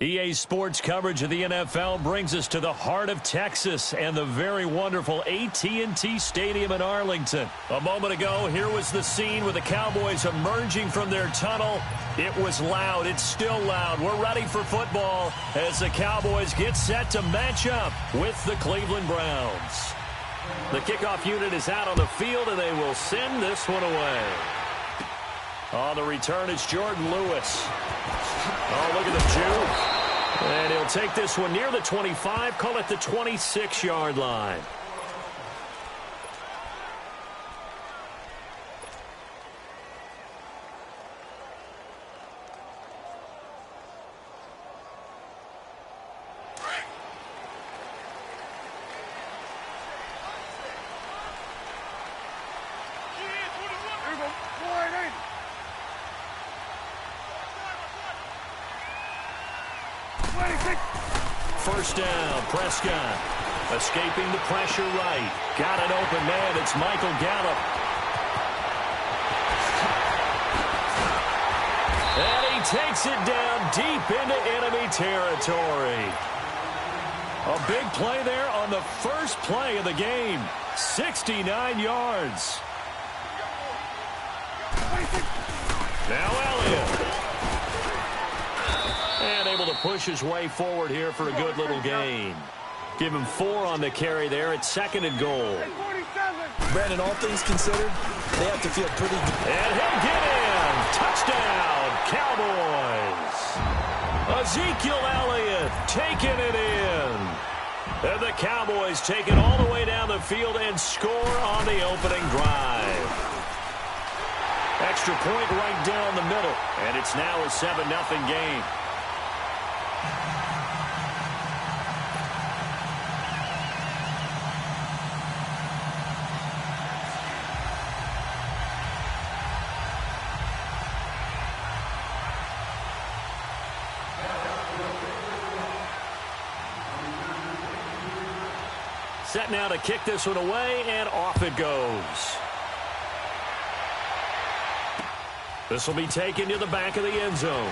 EA Sports coverage of the NFL brings us to the heart of Texas and the very wonderful AT&T Stadium in Arlington. A moment ago, here was the scene with the Cowboys emerging from their tunnel. It was loud. It's still loud. We're ready for football as the Cowboys get set to match up with the Cleveland Browns. The kickoff unit is out on the field, and they will send this one away. On the return, it's Jordan Lewis. Oh, look at the juke. And he'll take this one near the 25, call it the 26-yard line. First down, Prescott. Escaping the pressure right. Got an open man. It's Michael Gallup. And he takes it down deep into enemy territory. A big play there on the first play of the game. 69 yards. Now Elliott. And able to push his way forward here for a good little gain. Give him 4 on the carry there. It's 2nd and goal. Brandon, all things considered, they have to feel pretty good. And he'll get in. Touchdown, Cowboys. Ezekiel Elliott taking it in. And the Cowboys take it all the way down the field and score on the opening drive. Extra point right down the middle. And it's now a 7-0 game. Set now to kick this one away, and off it goes. This will be taken to the back of the end zone.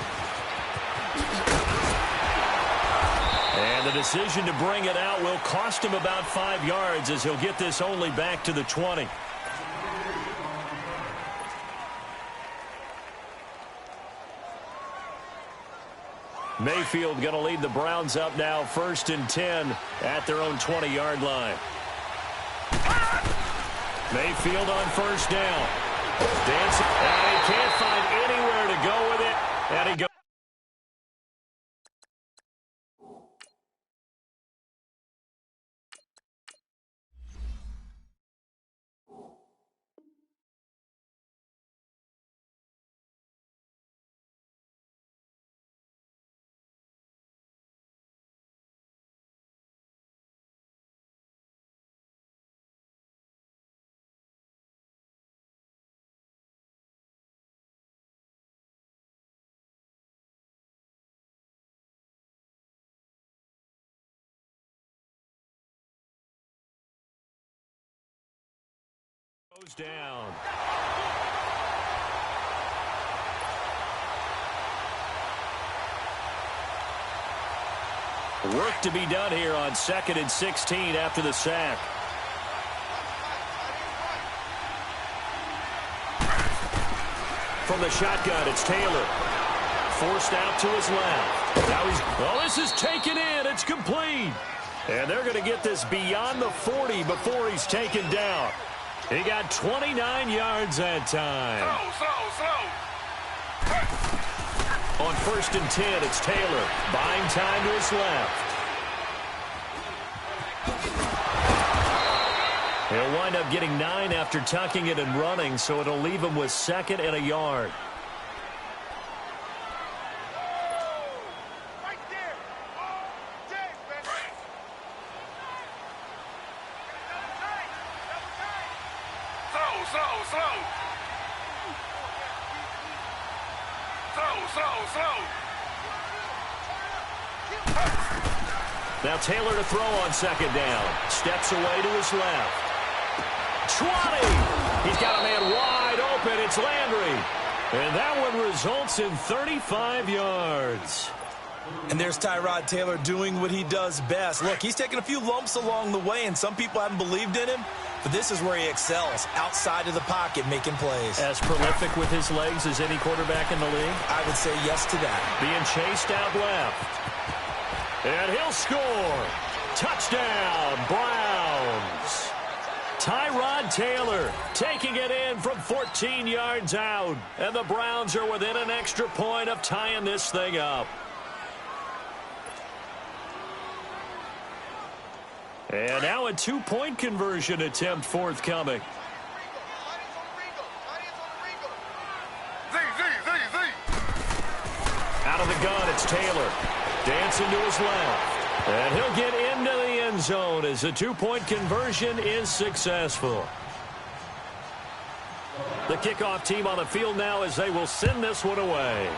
And the decision to bring it out will cost him about 5 yards as he'll get this only back to the 20. Mayfield going to lead the Browns up now, 1st and 10 at their own 20-yard line. Mayfield on 1st down. Dancing, and he can't find anywhere to go with it, and he goes. Goes down. Work to be done here on 2nd and 16 after the sack. From the shotgun, it's Taylor. Forced out to his left. Now this is taken in. It's complete. And they're going to get this beyond the 40 before he's taken down. He got 29 yards that time. On 1st and 10, it's Taylor. Buying time to his left. He'll wind up getting 9 after tucking it and running, so it'll leave him with 2nd and a yard. Now Taylor to throw on 2nd down. Steps away to his left. 20. He's got a man wide open. It's Landry. And that one results in 35 yards. And there's Tyrod Taylor doing what he does best. Look, he's taken a few lumps along the way, and some people haven't believed in him. But this is where he excels, outside of the pocket, making plays. As prolific with his legs as any quarterback in the league? I would say yes to that. Being chased out left. And he'll score. Touchdown, Browns. Tyrod Taylor taking it in from 14 yards out. And the Browns are within an extra point of tying this thing up. And now a two-point conversion attempt forthcoming. Out of the gun, it's Taylor. Dancing to his left. And he'll get into the end zone as the two-point conversion is successful. The kickoff team on the field now as they will send this one away.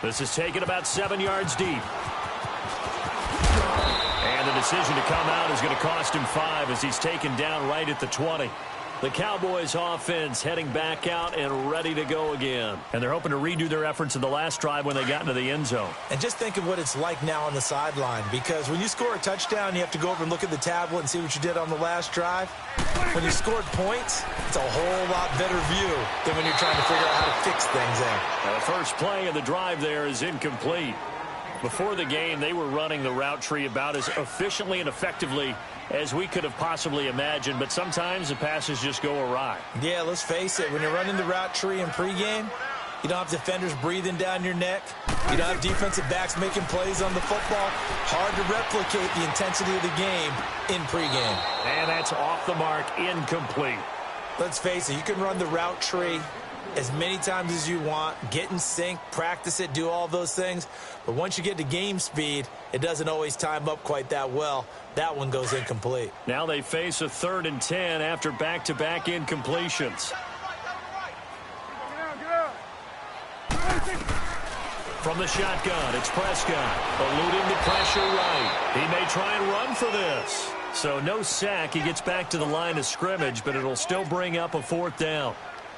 This is taken about 7 yards deep. And the decision to come out is going to cost him 5 as he's taken down right at the 20. The Cowboys offense heading back out and ready to go again. And they're hoping to redo their efforts in the last drive when they got into the end zone. And just think of what it's like now on the sideline, because when you score a touchdown, you have to go over and look at the tablet and see what you did on the last drive. When you scored points, it's a whole lot better view than when you're trying to figure out how to fix things there. Now the first play of the drive there is incomplete. Before the game, they were running the route tree about as efficiently and effectively as we could have possibly imagined, but sometimes the passes just go awry. Yeah, let's face it. When you're running the route tree in pregame, you don't have defenders breathing down your neck. You don't have defensive backs making plays on the football. Hard to replicate the intensity of the game in pregame. And that's off the mark, incomplete. Let's face it, you can run the route tree as many times as you want, get in sync, practice it, do all those things. But once you get to game speed, it doesn't always time up quite that well. That one goes incomplete. Now they face a 3rd and 10 after back-to-back incompletions. From the shotgun, it's Prescott, eluding the pressure right. He may try and run for this. So no sack. He gets back to the line of scrimmage, but it'll still bring up a 4th down.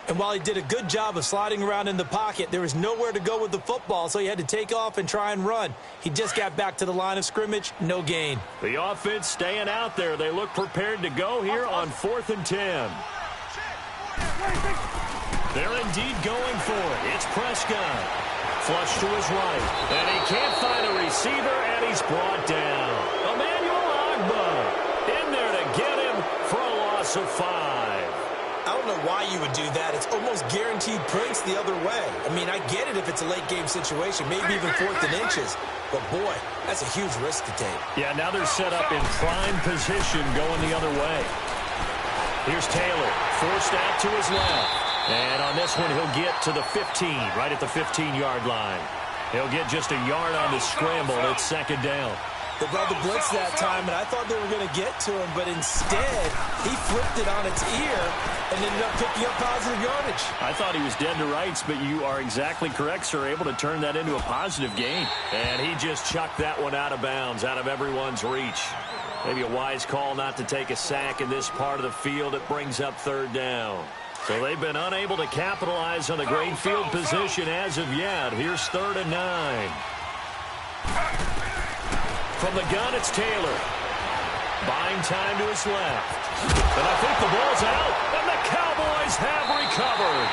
And while he did a good job of sliding around in the pocket, there was nowhere to go with the football, so he had to take off and try and run. He just got back to the line of scrimmage, no gain. The offense staying out there. They look prepared to go here on 4th and 10. They're indeed going for it. It's Prescott. Flush to his right. And he can't find a receiver, and he's brought down. Emmanuel Ogbah in there to get him for a loss of 5. I don't know why you would do that. It's almost guaranteed points the other way. I mean, I get it if it's a late game situation, maybe even 4th and inches. But, boy, that's a huge risk to take. Yeah, now they're set up in prime position going the other way. Here's Taylor, forced out to his left. And on this one, he'll get to the 15, right at the 15-yard line. He'll get just a yard on the scramble. It's 2nd down. They brought the blitz that time, and I thought they were going to get to him, but instead, he flipped it on its ear and ended up picking up positive yardage. I thought he was dead to rights, but you are exactly correct, sir, able to turn that into a positive gain. And he just chucked that one out of bounds, out of everyone's reach. Maybe a wise call not to take a sack in this part of the field. It brings up 3rd down. So they've been unable to capitalize on the great field position as of yet. Here's 3rd and 9. From the gun, it's Taylor. Buying time to his left. And I think the ball's out, and the Cowboys have recovered.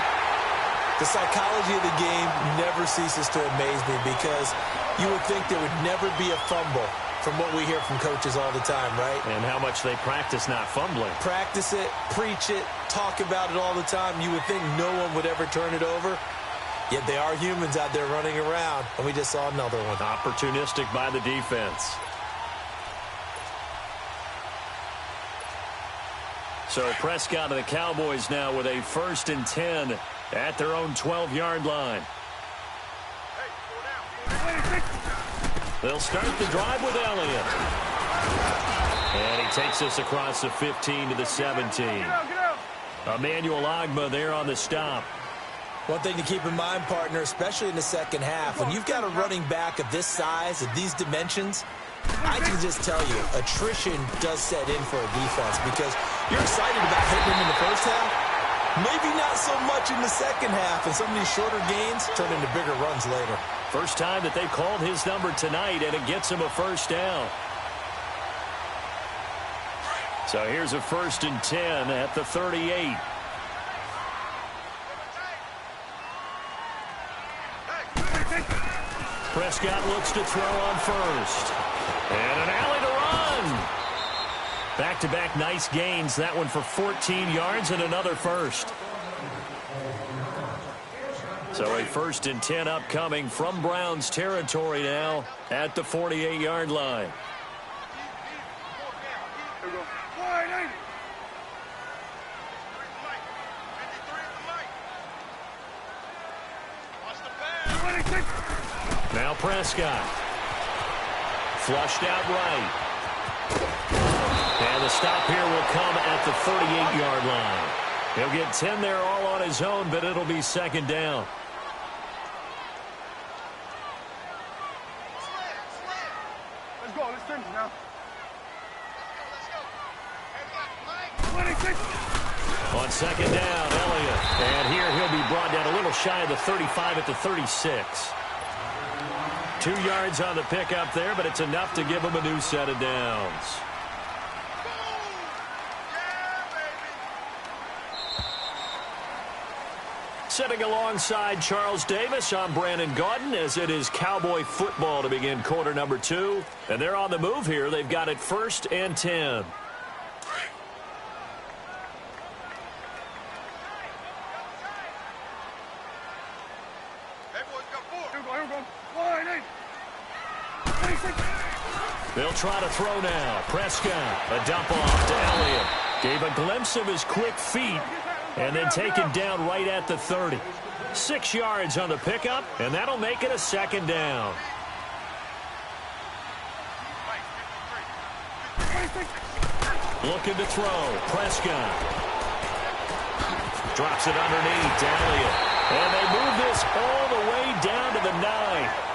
The psychology of the game never ceases to amaze me, because you would think there would never be a fumble from what we hear from coaches all the time, right? And how much they practice not fumbling. Practice it, preach it, talk about it all the time. You would think no one would ever turn it over. Yet they are humans out there running around, and we just saw another one. Opportunistic by the defense. So Prescott and the Cowboys now with a 1st and 10 at their own 12-yard line. They'll start the drive with Elliott. And he takes us across the 15 to the 17. Emmanuel Ogbah there on the stop. One thing to keep in mind, partner, especially in the second half, when you've got a running back of this size, of these dimensions, I can just tell you, attrition does set in for a defense, because you're excited about hitting him in the first half, Maybe not so much in the second half, and some of these shorter gains turn into bigger runs later. First time that they called his number tonight, and it gets him a first down. So here's a 1st and 10 at the 38. Prescott looks to throw on first. And an alley to run. Back-to-back nice gains. That one for 14 yards and another first. So a 1st and 10 upcoming from Browns territory now at the 48-yard line. Now Prescott. Flushed out right. And the stop here will come at the 38-yard line. He'll get 10 there all on his own, but it'll be 2nd down. Let's go. Let's finish now. On 2nd down, Elliott. And here he'll be brought down a little shy of the 35 at the 36. 2 yards on the pickup there, but it's enough to give him a new set of downs. Sitting alongside Charles Davis, I'm Brandon Gaudin, as it is Cowboy football to begin quarter number 2. And they're on the move here. They've got it 1st and 10. They'll try to throw now. Prescott, a dump off to Elliott. Gave a glimpse of his quick feet, and then taken down right at the 30. 6 yards on the pickup, and that'll make it a 2nd down. Looking to throw. Prescott. Drops it underneath to Elliott. And they move this all the way down to the 9.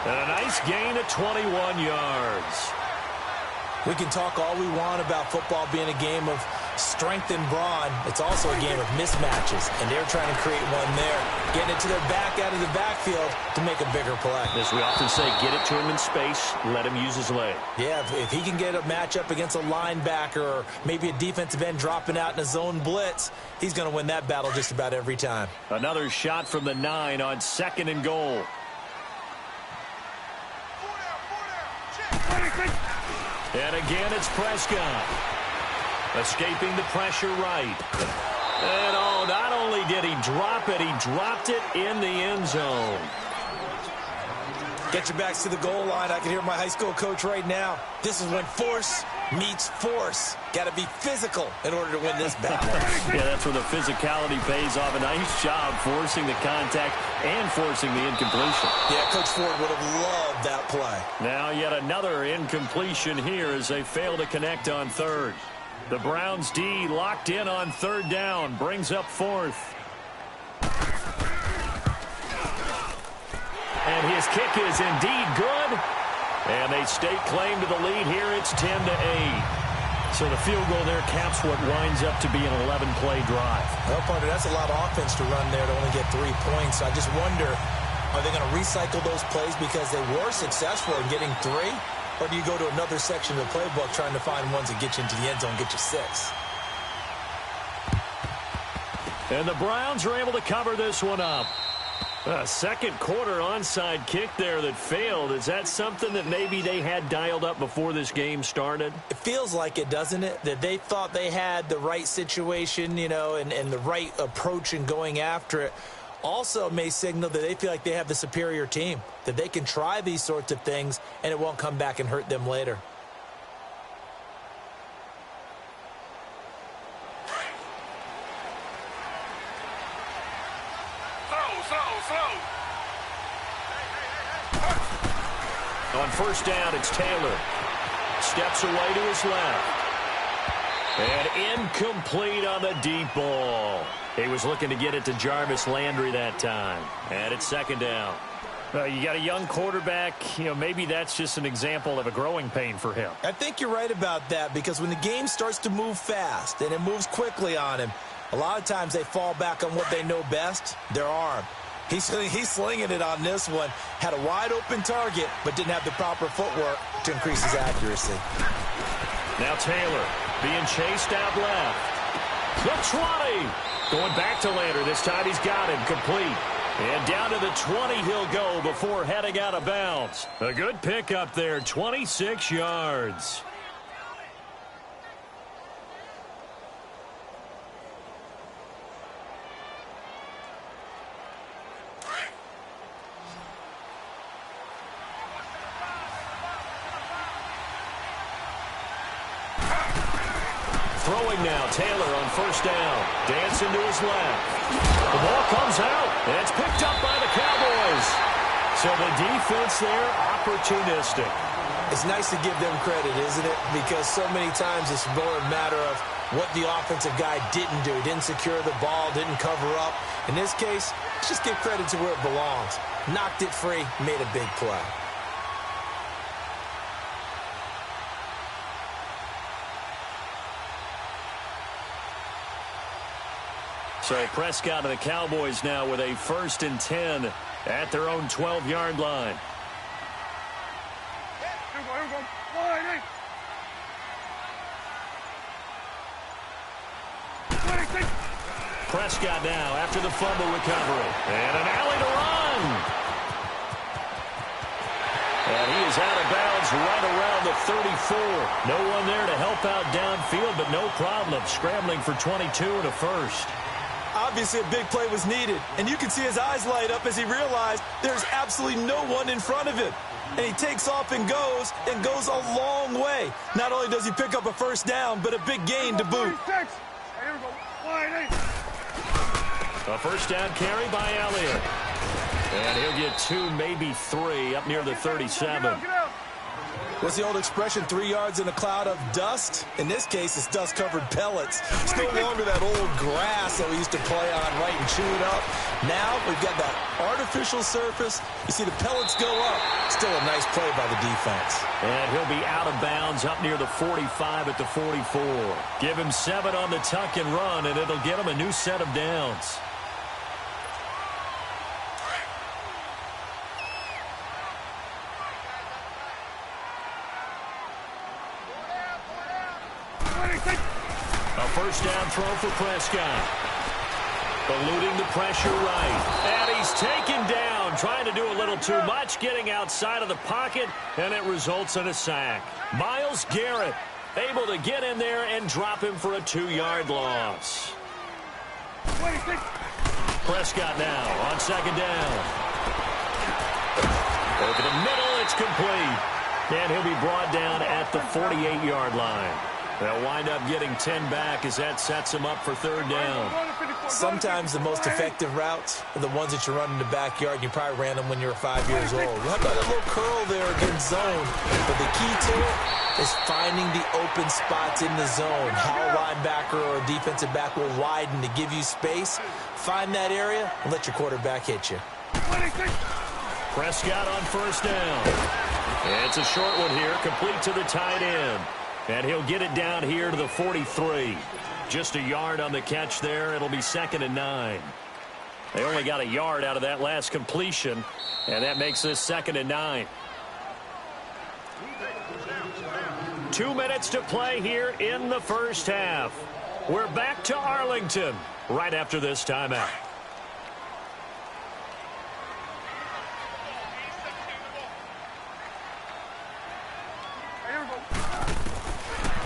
And a nice gain of 21 yards. We can talk all we want about football being a game of strength and brawn. It's also a game of mismatches, and they're trying to create one there, getting it to their back out of the backfield to make a bigger play. As we often say, get it to him in space, let him use his leg. Yeah, if he can get a matchup against a linebacker or maybe a defensive end dropping out in a zone blitz, he's going to win that battle just about every time. Another shot from the 9 on 2nd and goal. And again, it's Prescott. Escaping the pressure right. And oh, not only did he drop it, he dropped it in the end zone. Get your backs to the goal line. I can hear my high school coach right now. This is when force meets force. Got to be physical in order to win this battle. Yeah, that's where the physicality pays off. A nice job forcing the contact and forcing the incompletion. Yeah, Coach Ford would have loved that play. Now yet another incompletion here as they fail to connect on 3rd. The Browns D locked in on 3rd down. Brings up 4th. And his kick is indeed good. And they stake claim to the lead here. It's 10-8. So the field goal there caps what winds up to be an 11-play drive. Well, partner, that's a lot of offense to run there to only get 3 points. I just wonder, are they going to recycle those plays because they were successful in getting 3? Or do you go to another section of the playbook trying to find ones that get you into the end zone, get you 6? And the Browns are able to cover this one up. A second quarter onside kick there that failed. Is that something that maybe they had dialed up before this game started? It feels like it, doesn't it? That they thought they had the right situation, you know, and the right approach in going after it. Also may signal that they feel like they have the superior team, that they can try these sorts of things and it won't come back and hurt them later. On 1st down, it's Taylor. Steps away to his left. And incomplete on the deep ball. He was looking to get it to Jarvis Landry that time. And it's 2nd down. You got a young quarterback. You know, maybe that's just an example of a growing pain for him. I think you're right about that, because when the game starts to move fast and it moves quickly on him, A lot of times they fall back on what they know best, their arm. He's slinging it on this one. Had a wide-open target, but didn't have the proper footwork to increase his accuracy. Now Taylor being chased out left. The 20. Going back to Lander. This time he's got him complete. And down to the 20 he'll go before heading out of bounds. A good pickup there, 26 yards. Throwing now, Taylor on first down. Dancing to his left. The ball comes out, and it's picked up by the Cowboys. So the defense there, opportunistic. It's nice to give them credit, isn't it? Because so many times it's more a matter of what the offensive guy didn't do. He didn't secure the ball, didn't cover up. In this case, just give credit to where it belongs. Knocked it free, made a big play. So Prescott and the Cowboys now with a 1st and 10 at their own 12-yard line. Here we go. Wide, 26. Prescott now after the fumble recovery. And an alley to run. And he is out of bounds right around the 34. No one there to help out downfield, but no problem. Scrambling for 22 and a first. Obviously, a big play was needed, and you can see his eyes light up as he realized there's absolutely no one in front of him. And he takes off and goes a long way. Not only does he pick up a first down, but a big gain to boot. Here we go. Wide, 8. A first down carry by Elliott. And he'll get 2, maybe 3 up near the 37. Get out. What's the old expression, 3 yards in a cloud of dust? In this case, it's dust-covered pellets. It's no longer that old grass that we used to play on, right, and chew it up. Now we've got that artificial surface. You see the pellets go up. Still a nice play by the defense. And he'll be out of bounds up near the 45 at the 44. Give him 7 on the tuck and run, and it'll get him a new set of downs. A first down throw for Prescott. Eluding the pressure right. And he's taken down, trying to do a little too much, getting outside of the pocket, and it results in a sack. Myles Garrett able to get in there and drop him for a 2-yard loss. 26. Prescott now on second down. Over the middle, it's complete. And he'll be brought down at the 48-yard line. They'll wind up getting 10 back as that sets him up for third down. Sometimes the most effective routes are the ones that you run in the backyard. You probably ran them when you were 5 years old. How about a little curl there against zone? But the key to it is finding the open spots in the zone. How a linebacker or a defensive back will widen to give you space. Find that area and let your quarterback hit you. 26. Prescott on first down. It's a short one here, complete to the tight end. And he'll get it down here to the 43. Just a yard on the catch there. It'll be 2nd and 9. They only got a yard out of that last completion, and that makes this 2nd and 9. 2 minutes to play here in the first half. We're back to Arlington right after this timeout.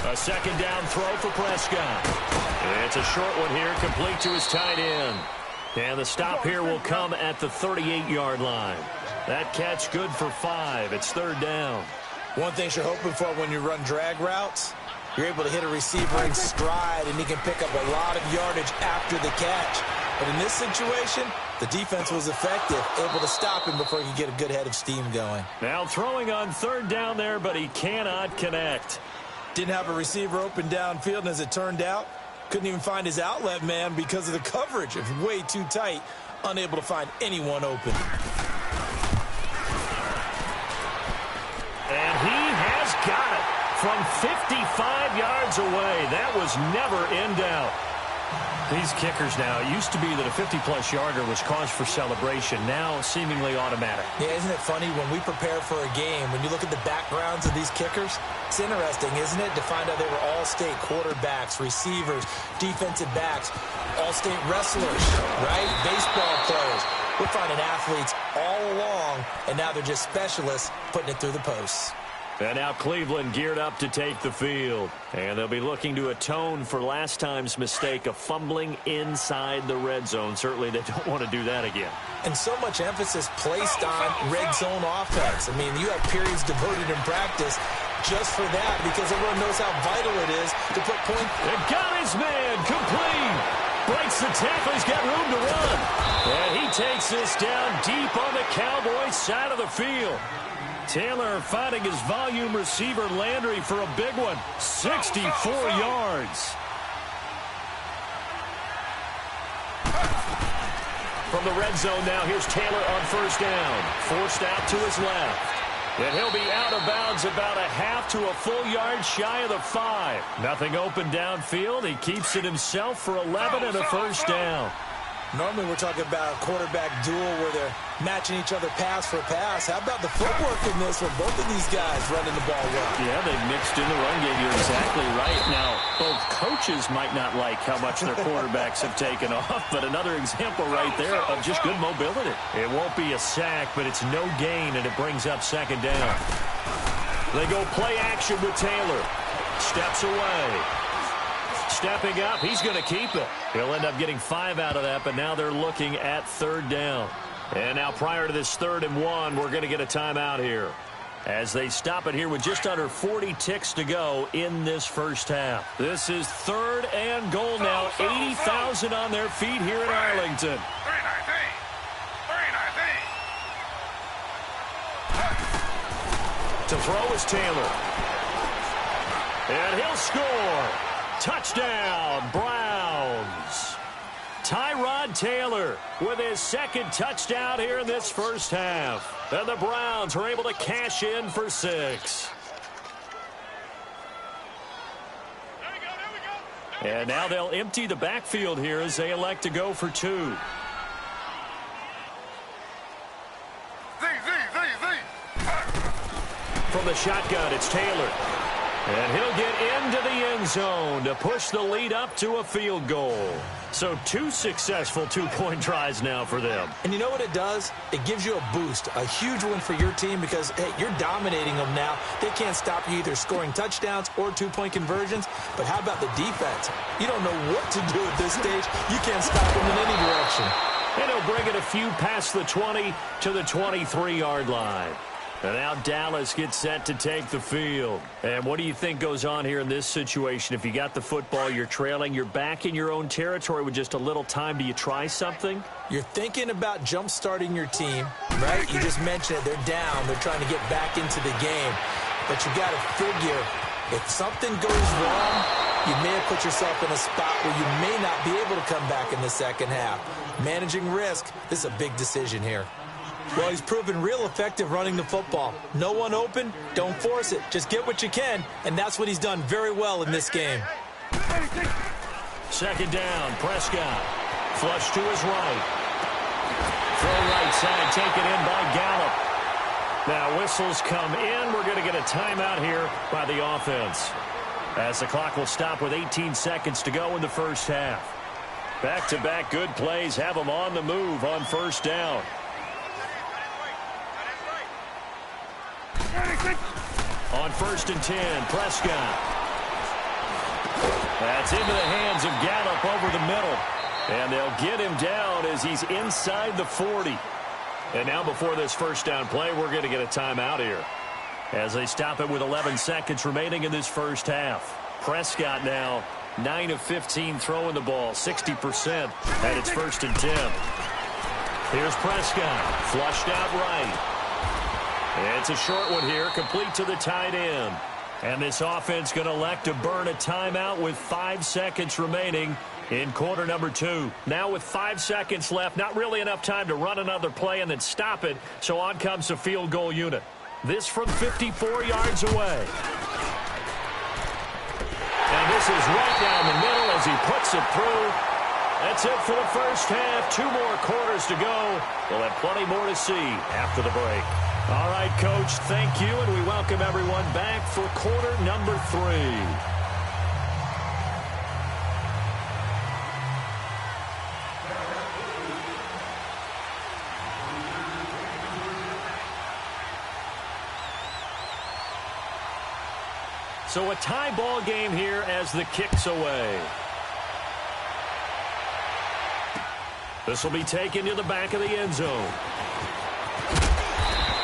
A second down throw for Prescott. It's a short one here, complete to his tight end. And the stop here will come at the 38-yard line. That catch good for 5. It's third down. One thing you're hoping for when you run drag routes, you're able to hit a receiver in stride, and he can pick up a lot of yardage after the catch. But in this situation, the defense was effective, able to stop him before he could get a good head of steam going. Now throwing on third down there, but he cannot connect. Didn't have a receiver open downfield, and as it turned out, couldn't even find his outlet man because of the coverage. It was way too tight, unable to find anyone open. And he has got it from 55 yards away. That was never in doubt. These kickers now, it used to be that a 50-plus yarder was cause for celebration, now seemingly automatic. Yeah, isn't it funny when we prepare for a game, when you look at the backgrounds of these kickers, it's interesting, isn't it, to find out they were all-state quarterbacks, receivers, defensive backs, all-state wrestlers, right? Baseball players. We're finding athletes all along, and now they're just specialists putting it through the posts. And now Cleveland geared up to take the field. And they'll be looking to atone for last time's mistake of fumbling inside the red zone. Certainly they don't want to do that again. And so much emphasis placed on red zone offense. I mean, you have periods devoted in practice just for that because everyone knows how vital it is to put points. It got his man complete. Breaks the tackle. He's got room to run. And he takes this down deep on the Cowboys side of the field. Taylor finding his volume receiver Landry for a big one. 64 yards. From the red zone now, here's Taylor on first down. Forced out to his left. And he'll be out of bounds about a half to a full yard shy of the 5. Nothing open downfield. He keeps it himself for 11 and a first down. Normally we're talking about a quarterback duel where they're matching each other pass for pass. How about the footwork in this for both of these guys running the ball well? Yeah, they've mixed in the run game. You're exactly right. Now, both coaches might not like how much their quarterbacks have taken off, but another example right there of just good mobility. It won't be a sack, but it's no gain, and it brings up second down. They go play action with Taylor. Steps away. Stepping up, he's going to keep it. He'll end up getting 5 out of that, but now they're looking at third down. And now prior to this 3rd and 1, we're going to get a timeout here as they stop it here with just under 40 ticks to go in this first half. This is 3rd and goal now. 80,000 on their feet here in Arlington. To throw is Taylor. And he'll score. Touchdown, Browns. Tyrod Taylor with his 2nd touchdown here in this first half. And the Browns are able to cash in for 6. And now they'll empty the backfield here as they elect to go for 2. From the shotgun, it's Taylor. And he'll get into the end zone to push the lead up to a field goal. So 2 successful 2-point tries now for them. And you know what it does? It gives you a boost, a huge one for your team because, hey, you're dominating them now. They can't stop you either scoring touchdowns or 2-point conversions. But how about the defense? You don't know what to do at this stage. You can't stop them in any direction. And he'll bring it a few past the 20 to the 23-yard line. And now Dallas gets set to take the field. And what do you think goes on here in this situation? If you got the football, you're trailing, you're back in your own territory with just a little time. Do you try something? You're thinking about jump-starting your team, right? You just mentioned it. They're down. They're trying to get back into the game. But you got to figure, if something goes wrong, you may have put yourself in a spot where you may not be able to come back in the second half. Managing risk, this is a big decision here. Well, he's proven real effective running the football. No one open, don't force it. Just get what you can, and that's what he's done very well in this game. Second down, Prescott. Flush to his right. Throw right side, taken in by Gallup. Now whistles come in. We're going to get a timeout here by the offense, as the clock will stop with 18 seconds to go in the first half. Back-to-back good plays have them on the move on first down. On 1st and 10, Prescott. That's into the hands of Gallup over the middle. And they'll get him down as he's inside the 40. And now before this first down play, we're going to get a timeout here, as they stop it with 11 seconds remaining in this first half. Prescott now 9 of 15 throwing the ball, 60%, and it's 1st and 10. Here's Prescott, flushed out right. It's a short one here, complete to the tight end. And this offense going to elect to burn a timeout with 5 seconds remaining in quarter number 2. Now with 5 seconds left, not really enough time to run another play and then stop it, so on comes the field goal unit. This from 54 yards away. And this Passes right down the middle as he puts it through. That's it for the first half. 2 more quarters to go. We'll have plenty more to see after the break. All right, Coach, thank you, and we welcome everyone back for quarter number 3. So a tie ball game here as the kick's away. This will be taken to the back of the end zone.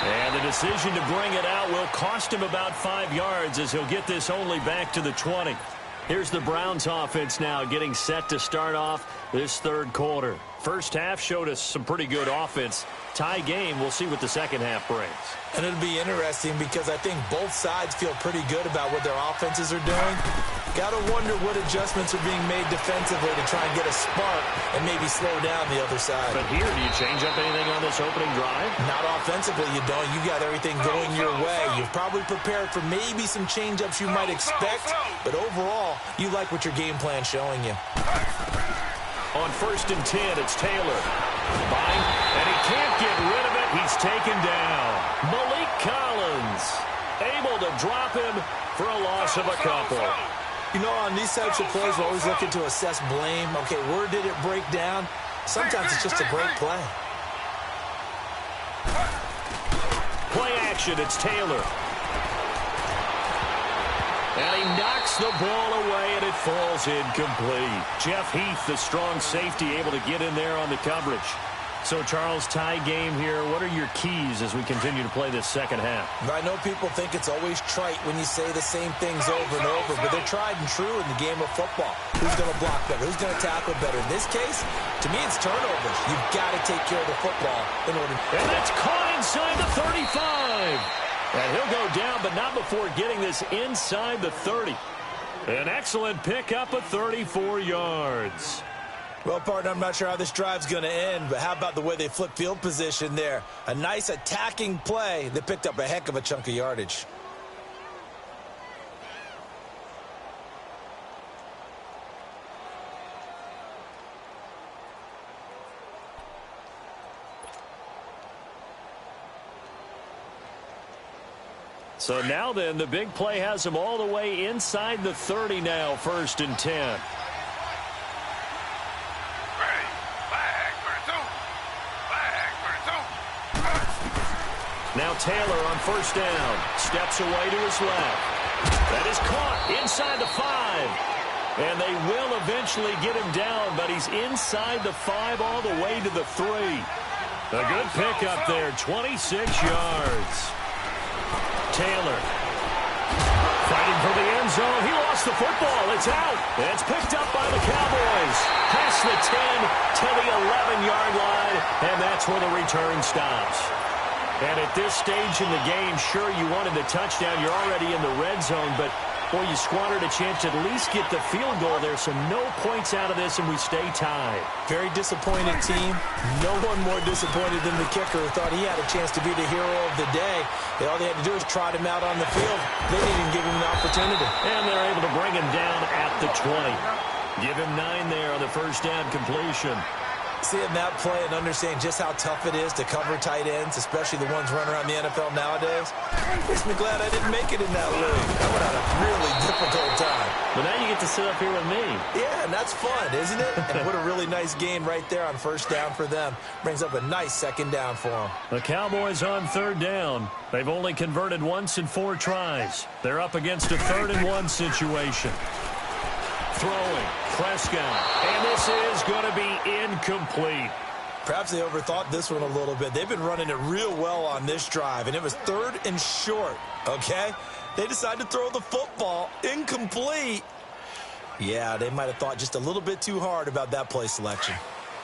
And the decision to bring it out will cost him about 5 yards as he'll get this only back to the 20. Here's the Browns offense now getting set to start off this third quarter. First half showed us some pretty good offense. Tie game, we'll see what the second half brings. And it'll be interesting because I think both sides feel pretty good about what their offenses are doing. Got to wonder what adjustments are being made defensively to try and get a spark and maybe slow down the other side. But here, do you change up anything on this opening drive? Not offensively, you don't. You got everything going your way. You've probably prepared for maybe some change-ups you might expect, but overall, you like what your game plan's showing you. On 1st and 10, it's Taylor. Buying, and he can't get rid of it. He's taken down. Malik Collins able to drop him for a loss of a couple. You know, on these types of plays, we're always looking to assess blame. Okay, where did it break down? Sometimes it's just a great play. Play action, it's Taylor. And he knocks the ball away, and it falls incomplete. Jeff Heath, the strong safety, able to get in there on the coverage. So, Charles, tie game here. What are your keys as we continue to play this second half? I know people think it's always trite when you say the same things over and over, but they're tried and true in the game of football. Who's going to block better? Who's going to tackle better? In this case, to me, it's turnovers. You've got to take care of the football in order. And that's caught inside the 35. And he'll go down, but not before getting this inside the 30. An excellent pickup of 34 yards. Well, partner, I'm not sure how this drive's going to end, but how about the way they flip field position there? A nice attacking play that picked up a heck of a chunk of yardage. So now then, the big play has him all the way inside the 30 now, 1st and 10. Now Taylor on 1st down. Steps away to his left. That is caught inside the 5. And they will eventually get him down, but he's inside the 5 all the way to the 3. A good pickup there, 26 yards. Taylor fighting for the end zone. He lost the football. It's out. It's picked up by the Cowboys. Past the 10 to the 11-yard line, and that's where the return stops. And at this stage in the game, sure, you wanted the touchdown. You're already in the red zone, but, boy, you squandered a chance to at least get the field goal there, so no points out of this, and we stay tied. Very disappointed team. No one more disappointed than the kicker who thought he had a chance to be the hero of the day. All they had to do was trot him out on the field. They didn't even give him an opportunity. And they're able to bring him down at the 20. Give him 9 there on the 1st down completion. Seeing that play and understanding just how tough it is to cover tight ends, especially the ones running around the NFL nowadays, makes me glad I didn't make it in that league. I would have had a really difficult time. But now you get to sit up here with me. Yeah, and that's fun, isn't it? And what a really nice gain right there on 1st down for them. Brings up a nice 2nd down for them. The Cowboys on 3rd down. They've only converted once in 4 tries. They're up against a 3rd and 1 situation. Throwing, Prescott, and this is going to be incomplete. Perhaps they overthought this one a little bit. They've been running it real well on this drive, and it was 3rd and short, okay? They decided to throw the football incomplete. Yeah, they might have thought just a little bit too hard about that play selection.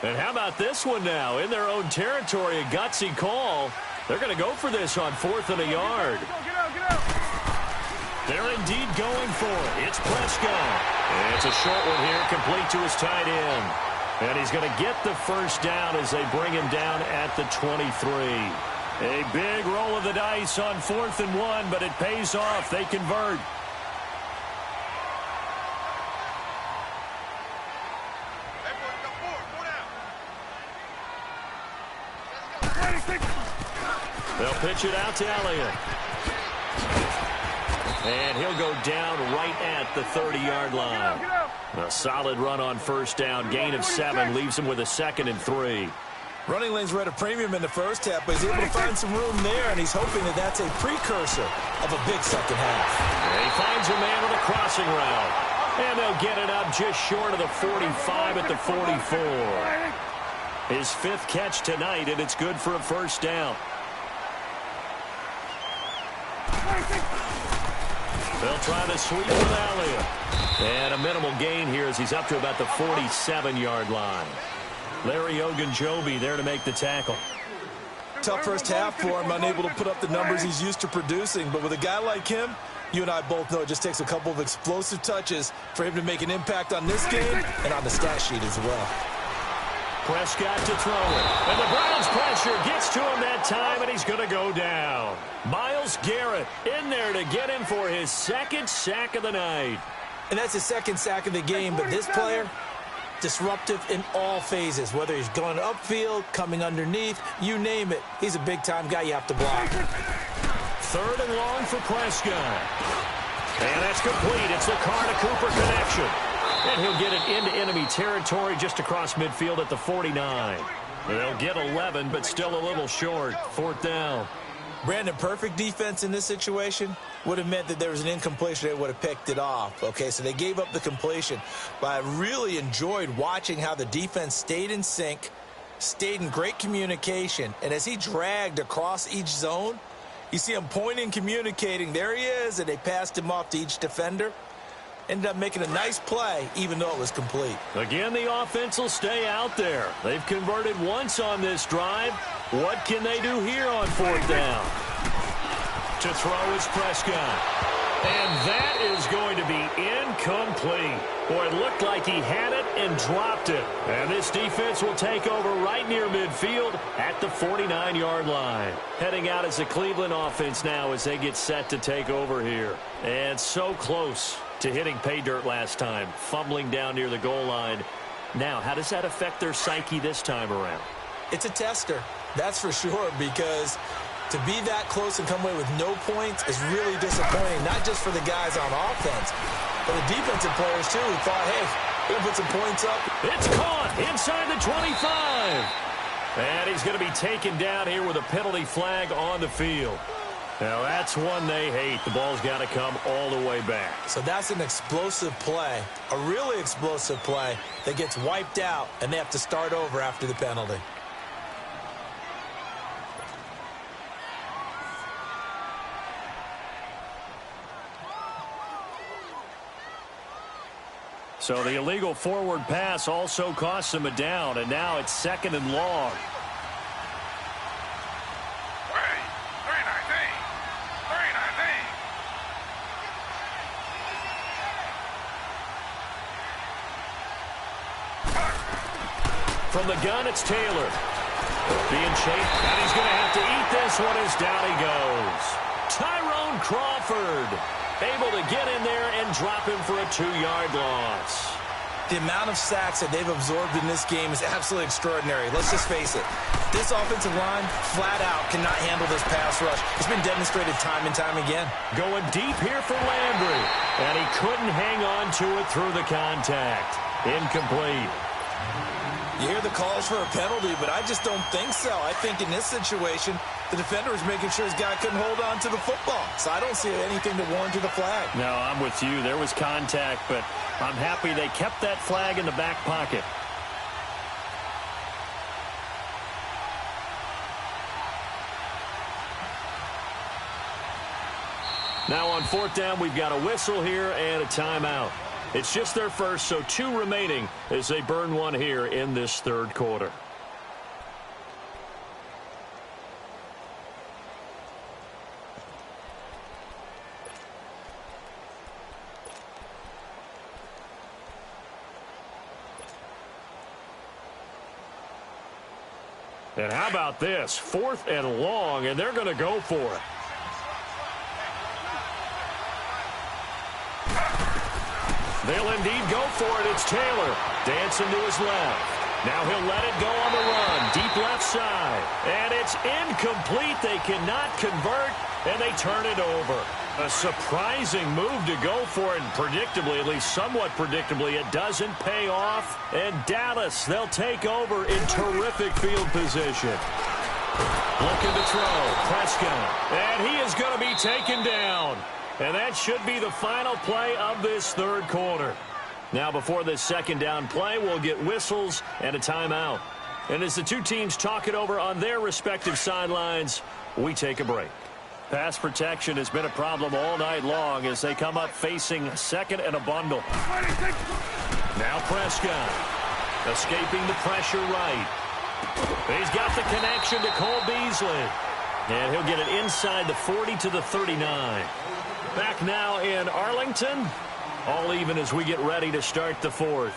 And how about this one now? In their own territory, a gutsy call. They're going to go for this on 4th and a yard. Get out. They're indeed going for it. It's Prescott. It's a short one here, complete to his tight end. And he's going to get the 1st down as they bring him down at the 23. A big roll of the dice on 4th and 1, but it pays off. They convert. They'll pitch it out to Elliott. And he'll go down right at the 30-yard line. A solid run on first down. Gain of 7 leaves him with a 2nd and 3. Running lanes were at a premium in the first half, but he's able to find some room there, and he's hoping that that's a precursor of a big second half. And he finds a man with a crossing route. And they'll get it up just short of the 45 at the 44. His 5th catch tonight, and it's good for a first down. They'll try to sweep with Elliott. And a minimal gain here as he's up to about the 47-yard line. Larry Ogunjobi there to make the tackle. Tough first half for him, unable to put up the numbers he's used to producing. But with a guy like him, you and I both know it just takes a couple of explosive touches for him to make an impact on this game and on the stat sheet as well. Prescott to throw it. And the Browns pressure gets to him that time, and he's going to go down. Myles Garrett in there to get him for his 2nd sack of the night. And that's his 2nd sack of the game, but this player, disruptive in all phases, whether he's going upfield, coming underneath, you name it. He's a big-time guy you have to block. 3rd and long for Prescott. And that's complete. It's the Carter-Cooper connection. And he'll get it into enemy territory just across midfield at the 49. They'll get 11, but still a little short. 4th down. Brandon, perfect defense in this situation would have meant that there was an incompletion. They would have picked it off. Okay, so they gave up the completion. But I really enjoyed watching how the defense stayed in sync, stayed in great communication. And as he dragged across each zone, you see him pointing, communicating. There he is, and they passed him off to each defender. Ended up making a nice play, even though it was complete. Again, the offense will stay out there. They've converted once on this drive. What can they do here on 4th down? To throw is Prescott. And that is going to be incomplete. Boy, it looked like he had it and dropped it. And this defense will take over right near midfield at the 49-yard line. Heading out as the Cleveland offense now as they get set to take over here. And so close to hitting pay dirt last time, fumbling down near the goal line. Now, how does that affect their psyche this time around? It's a tester, that's for sure, because to be that close and come away with no points is really disappointing, not just for the guys on offense, but the defensive players, too, who thought, hey, we're going to put some points up. It's caught inside the 25. And he's going to be taken down here with a penalty flag on the field. Now, that's one they hate. The ball's got to come all the way back. So that's an explosive play, a really explosive play that gets wiped out, and they have to start over after the penalty. So the illegal forward pass also costs him a down, and now it's 2nd and long. From the gun, it's Taylor. Being chased, and he's going to have to eat this one as down he goes. Tyrone Crawford able to get in there and drop him for a 2-yard loss. The amount of sacks that they've absorbed in this game is absolutely extraordinary. Let's just face it. This offensive line, flat out, cannot handle this pass rush. It's been demonstrated time and time again. Going deep here for Landry, and he couldn't hang on to it through the contact. Incomplete. You hear the calls for a penalty, but I just don't think so. I think in this situation, the defender was making sure his guy couldn't hold on to the football. So I don't see anything that warranted a flag. No, I'm with you. There was contact, but I'm happy they kept that flag in the back pocket. Now on 4th down, we've got a whistle here and a timeout. It's just their first, so 2 remaining as they burn one here in this 3rd quarter. And how about this? 4th and long, and they're going to go for it. They'll indeed go for it. It's Taylor dancing to his left. Now he'll let it go on the run. Deep left side. And it's incomplete. They cannot convert, and they turn it over. A surprising move to go for it, and predictably, at least somewhat predictably, it doesn't pay off. And Dallas, they'll take over in terrific field position. Looking to throw. Prescott. And he is going to be taken down. And that should be the final play of this third quarter. Now, before this second down play, we'll get whistles and a timeout. And as the two teams talk it over on their respective sidelines, we take a break. Pass protection has been a problem all night long as they come up facing second and a bundle. Now Prescott escaping the pressure right. He's got the connection to Cole Beasley. And he'll get it inside the 40 to the 39. Back now in Arlington. All even as we get ready to start the fourth.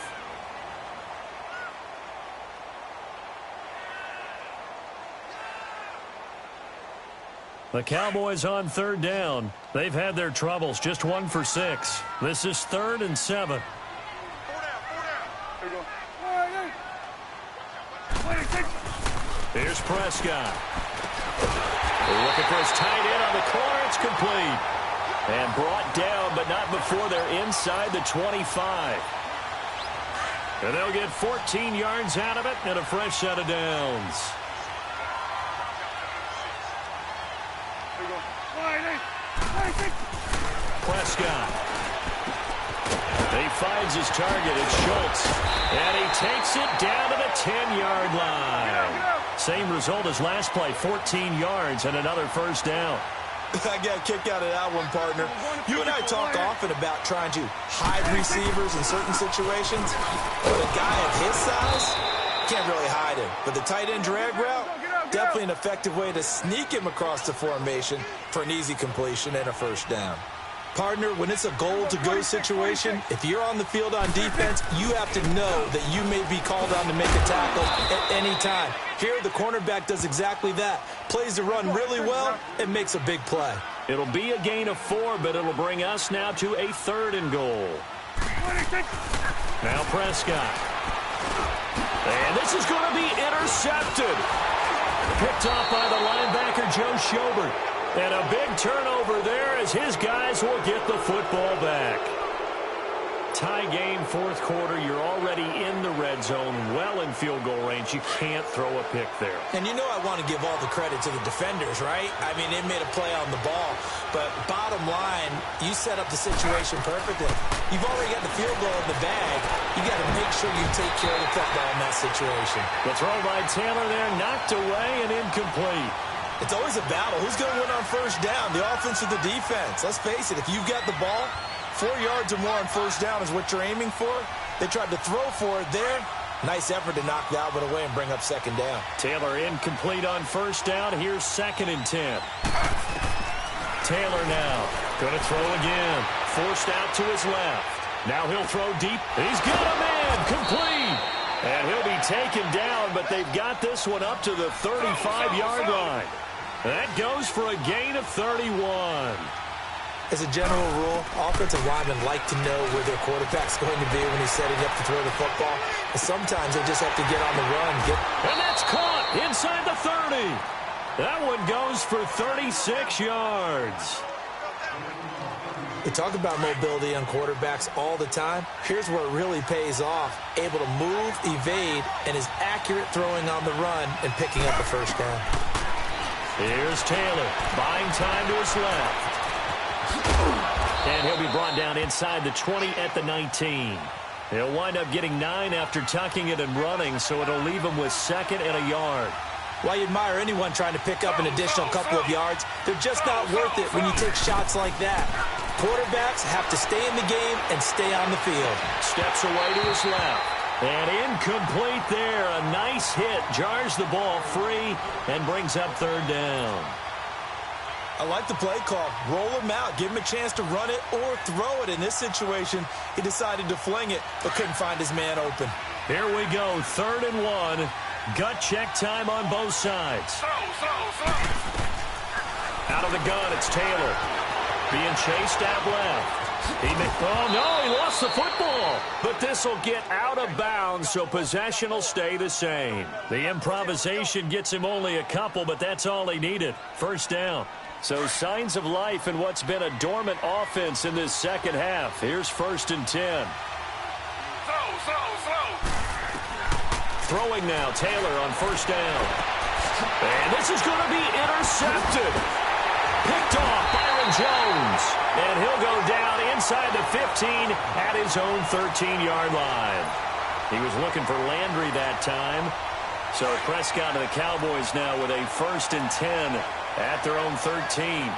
The Cowboys on third down. They've had their troubles, just 1 for 6. This is 3rd and 7. Here's Prescott. Looking for his tight end on the corner. It's complete. And brought down, but not before they're inside the 25. And they'll get 14 yards out of it and a fresh set of downs. Prescott. He finds his target. It's Schultz. And he takes it down to the 10-yard line. Same result as last play, 14 yards and another first down. I got a kick out of that one, partner. You and I talk often about trying to hide receivers in certain situations. But a guy of his size, can't really hide him. But the tight end drag route, definitely an effective way to sneak him across the formation for an easy completion and a first down. Partner, when it's a goal-to-go situation, if you're on the field on defense, you have to know that you may be called on to make a tackle at any time. Here, the cornerback does exactly that. Plays the run really well and makes a big play. It'll be a gain of 4, but it'll bring us now to a 3rd and goal. Now Prescott. And this is going to be intercepted. Picked off by the linebacker, Joe Schobert. And a big turnover there as his guys will get the football back. Tie game, fourth quarter. You're already in the red zone, well in field goal range. You can't throw a pick there. And you know I want to give all the credit to the defenders, right? I mean, they made a play on the ball. But bottom line, you set up the situation perfectly. You've already got the field goal in the bag. You got to make sure you take care of the football in that situation. The throw by Taylor there, knocked away and incomplete. It's always a battle. Who's going to win on first down, the offense or the defense? Let's face it, if you've got the ball, 4 yards or more on first down is what you're aiming for. They tried to throw for it there. Nice effort to knock that one away and bring up second down. Taylor incomplete on first down. Here's 2nd and 10. Taylor now going to throw again. Forced out to his left. Now he'll throw deep. He's got a man. Complete. And he'll be taken down, but they've got this one up to the 35-yard line. That goes for a gain of 31. As a general rule, offensive linemen like to know where their quarterback's going to be when he's setting up to throw the football. And sometimes they just have to get on the run. And that's caught inside the 30. That one goes for 36 yards. We talk about mobility on quarterbacks all the time. Here's where it really pays off. Able to move, evade, and is accurate throwing on the run and picking up a first down. Here's Taylor, buying time to his left. And he'll be brought down inside the 20 at the 19. He'll wind up getting 9 after tucking it and running, so it'll leave him with 2nd and a yard. While you admire anyone trying to pick up an additional couple of yards, they're just not worth it when you take shots like that. Quarterbacks have to stay in the game and stay on the field. Steps away to his left. And incomplete there. A nice hit. Jars the ball free and brings up 3rd down. I like the play call. Roll him out. Give him a chance to run it or throw it. In this situation, he decided to fling it but couldn't find his man open. Here we go. 3rd and 1. Gut check time on both sides. Out of the gun, it's Taylor. Being chased out left. Oh, no, he lost the football. But this will get out of bounds, so possession will stay the same. The improvisation gets him only a couple, but that's all he needed. First down. So signs of life in what's been a dormant offense in this second half. Here's 1st and 10. Throwing now, Taylor on 1st down. And this is going to be intercepted. Picked off Byron Jones. And he'll go down inside the 15 at his own 13-yard line. He was looking for Landry that time. So Prescott and the Cowboys now with a 1st and 10 at their own 13.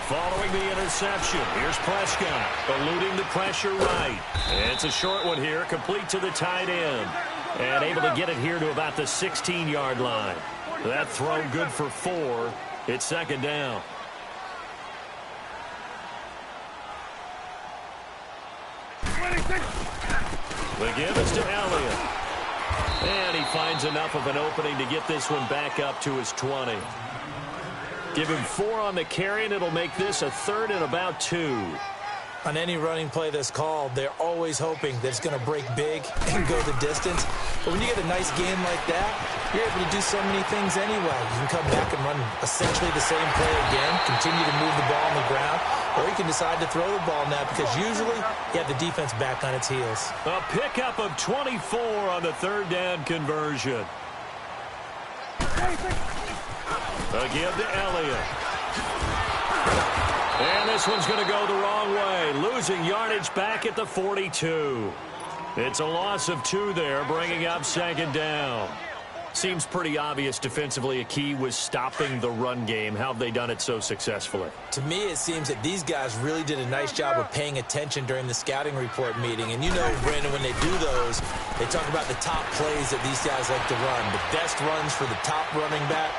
Following the interception, here's Prescott, eluding the pressure right. It's a short one here, complete to the tight end. And able to get it here to about the 16-yard line. That throw good for 4. It's 2nd down. The give is to Elliott. And he finds enough of an opening to get this one back up to his 20. Give him 4 on the carry, and it'll make this a 3rd and about 2. On any running play that's called, they're always hoping that it's going to break big and go the distance. But when you get a nice game like that, you're able to do so many things anyway. You can come back and run essentially the same play again, continue to move the ball on the ground, or you can decide to throw the ball now because usually you have the defense back on its heels. A pickup of 24 on the 3rd down conversion. A give to Elliott. And this one's going to go the wrong way, losing yardage back at the 42. It's a loss of 2 there, bringing up 2nd down. Seems pretty obvious defensively a key was stopping the run game. How have they done it so successfully? To me, it seems that these guys really did a nice job of paying attention during the scouting report meeting. And you know, Brandon, when they do those, they talk about the top plays that these guys like to run, the best runs for the top running back.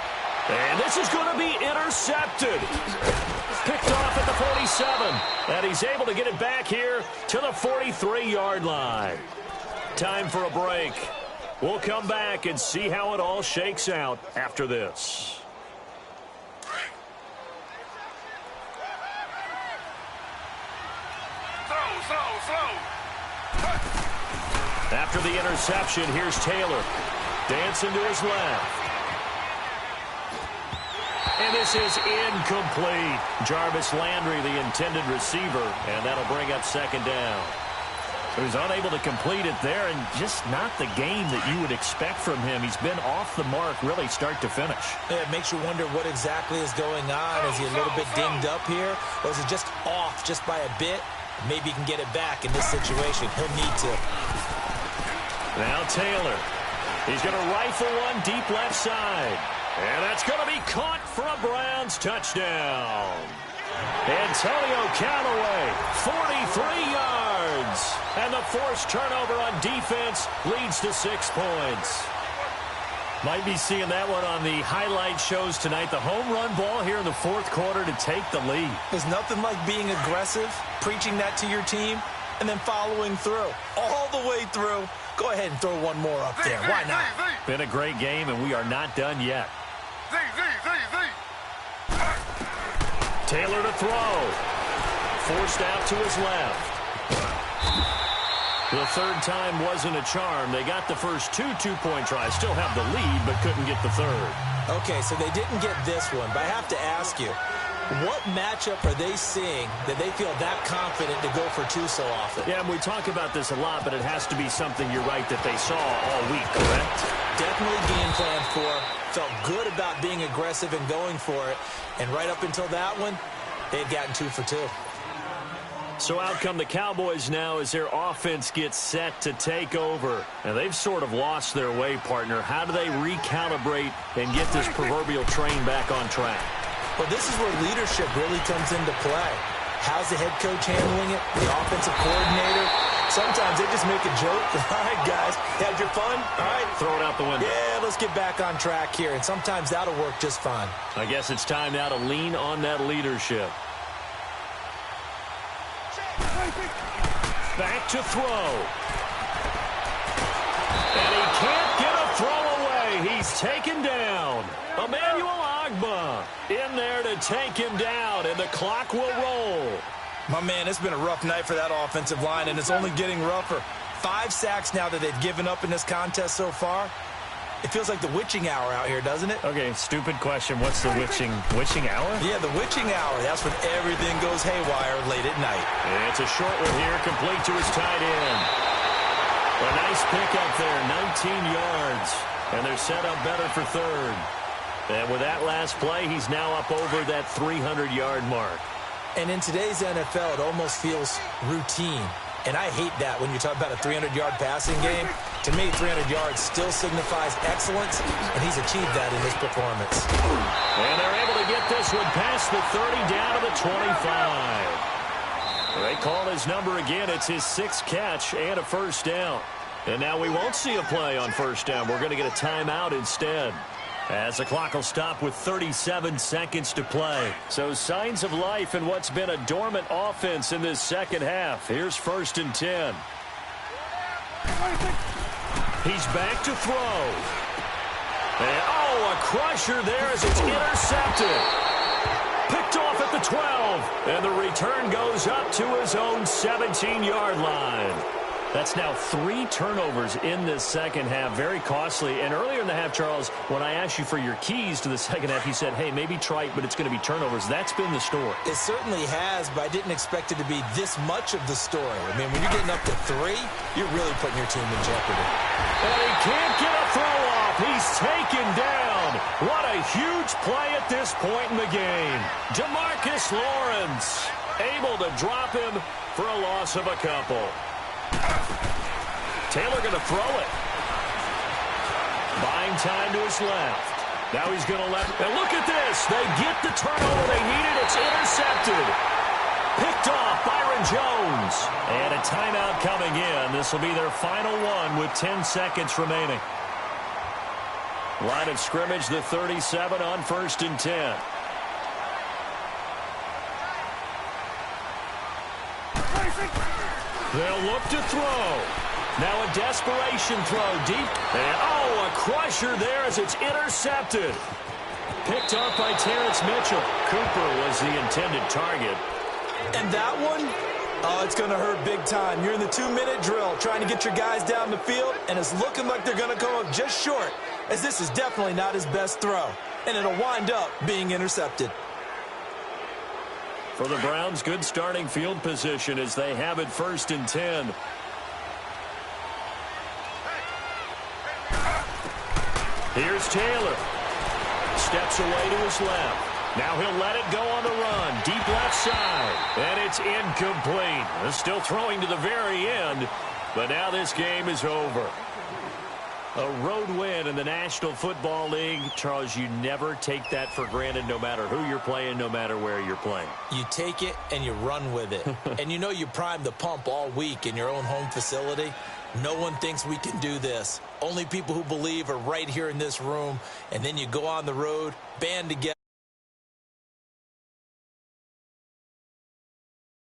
And this is going to be intercepted. Picked off at the 47. And he's able to get it back here to the 43-yard line. Time for a break. We'll come back and see how it all shakes out after this. After the interception, here's Taylor. Dancing to his left. And this is incomplete. Jarvis Landry, the intended receiver, and that'll bring up 2nd down. He was unable to complete it there, and just not the game that you would expect from him. He's been off the mark really start to finish. Yeah, it makes you wonder what exactly is going on. Is he a little bit dinged up here, or is it just off just by a bit? Maybe he can get it back in this situation. He'll need to. Now Taylor. He's going to rifle one deep left side. And that's going to be caught for a Browns touchdown. Antonio Callaway, 43 yards. And the forced turnover on defense leads to 6 points. Might be seeing that one on the highlight shows tonight. The home run ball here in the 4th quarter to take the lead. There's nothing like being aggressive, preaching that to your team, and then following through. All the way through. Go ahead and throw one more up there. Why not? Been a great game, and we are not done yet. Taylor to throw. Forced out to his left. The 3rd time wasn't a charm. They got the first 2 two-point tries. Still have the lead, but couldn't get the 3rd. Okay, so they didn't get this one, but I have to ask you, what matchup are they seeing that they feel that confident to go for 2 so often? Yeah, and we talk about this a lot, but it has to be something, you're right, that they saw all week, correct? Definitely game plan for. Felt good about being aggressive and going for it. And right up until that one, they had gotten 2 for 2. So out come the Cowboys now as their offense gets set to take over. And they've sort of lost their way, partner. How do they recalibrate and get this proverbial train back on track? Well, this is where leadership really comes into play. How's the head coach handling it? The offensive coordinator? Sometimes they just make a joke. All right, guys, had your fun? All right. Throw it out the window. Yeah, let's get back on track here. And sometimes that'll work just fine. I guess it's time now to lean on that leadership. Back to throw. And he can't get a throw away. He's taken down. Emmanuel Pogba in there to take him down, and the clock will roll. My man, it's been a rough night for that offensive line, and it's only getting rougher. 5 sacks now that they've given up in this contest so far. It feels like the witching hour out here, doesn't it? Okay, stupid question. What's the witching hour? Yeah, the witching hour. That's when everything goes haywire late at night. It's a short one here, complete to his tight end. A nice pick up there, 19 yards. And they're set up better for third. And with that last play, he's now up over that 300-yard mark. And in today's NFL, it almost feels routine. And I hate that when you talk about a 300-yard passing game. To me, 300 yards still signifies excellence, and he's achieved that in his performance. And they're able to get this one past the 30 down to the 25. They call his number again. It's his 6th catch and a first down. And now we won't see a play on first down. We're going to get a timeout instead, as the clock will stop with 37 seconds to play. So signs of life in what's been a dormant offense in this second half. Here's 1st and 10. He's back to throw. And, a crusher there as it's intercepted. Picked off at the 12. And the return goes up to his own 17-yard line. That's now 3 turnovers in this second half. Very costly. And earlier in the half, Charles, when I asked you for your keys to the second half, you said, hey, maybe trite, but it's going to be turnovers. That's been the story. It certainly has, but I didn't expect it to be this much of the story. I mean, when you're getting up to 3, you're really putting your team in jeopardy. And he can't get a throw off. He's taken down. What a huge play at this point in the game. DeMarcus Lawrence able to drop him for a loss of a couple. Taylor going to throw it. Buying time to his left. Now he's going to let... And look at this. They get the turnover they needed. It's intercepted. Picked off Byron Jones. And a timeout coming in. This will be their final one with 10 seconds remaining. Line of scrimmage, the 37 on 1st and 10. They'll look to throw. Now a desperation throw deep. And, a crusher there as it's intercepted. Picked up by Terrence Mitchell. Cooper was the intended target. And that one, it's going to hurt big time. You're in the 2-minute drill trying to get your guys down the field, and it's looking like they're going to come up just short, as this is definitely not his best throw. And it'll wind up being intercepted. For the Browns, good starting field position as they have it 1st and 10. Here's Taylor. Steps away to his left. Now he'll let it go on the run. Deep left side. And it's incomplete. Still throwing to the very end. But now this game is over. A road win in the National Football League. Charles, you never take that for granted no matter who you're playing, no matter where you're playing. You take it and you run with it. And you know you primed the pump all week in your own home facility. No one thinks we can do this. Only people who believe are right here in this room. And then you go on the road, band together.